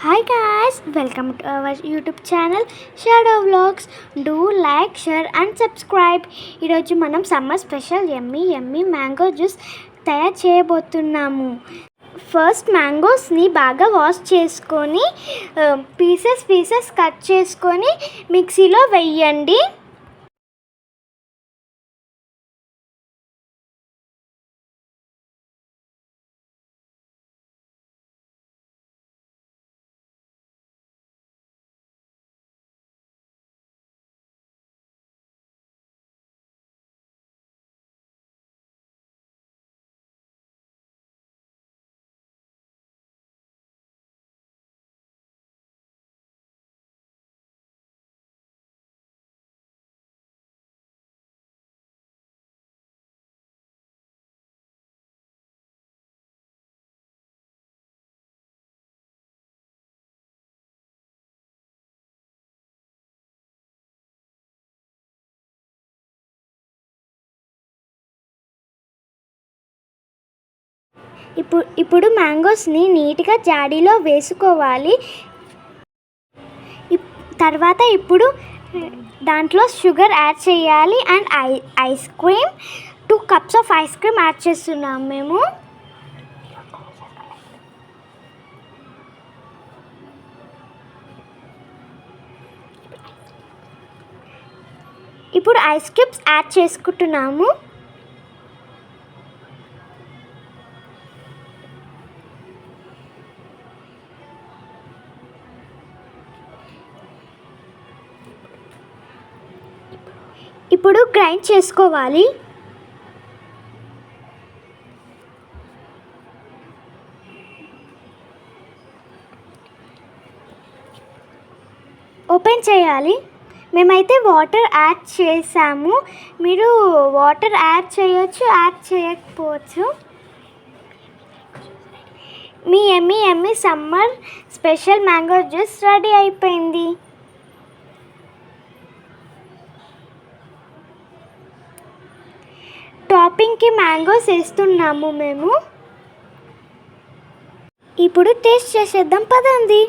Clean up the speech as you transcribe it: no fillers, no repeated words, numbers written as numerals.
Hi guys, welcome to our YouTube channel Shadow Vlogs. Do like, share and subscribe. ఈరోజు మనం summer special యమ్మీ mango juice తయారు చేయబోతున్నాము. First మ్యాంగోస్ని బాగా wash చేసుకొని pieces cut చేసుకొని మిక్సీలో వేయండి. ఇప్పుడు మ్యాంగోస్ని నీట్గా జాడీలో వేసుకోవాలి. తర్వాత ఇప్పుడు దాంట్లో షుగర్ యాడ్ చేయాలి and ice cream 2 cups of ice cream add చేస్తున్నాం మేము. ఇప్పుడు ఐస్ క్యూబ్స్ యాడ్ చేసుకుంటున్నాము. ఇప్పుడు గ్రైండ్ చేసుకోవాలి. ఓపెన్ చేయాలి. మేమైతే వాటర్ యాడ్ చేసాము. మీరు వాటర్ యాడ్ చేయొచ్చు, యాడ్ చేయకపోవచ్చు. మీ yummy summer special mango juice ready అయిపోయింది. టాపింగ్కి మ్యాంగోస్ వేస్తున్నాము మేము. ఇప్పుడు టేస్ట్ చేసేద్దాం పదండి.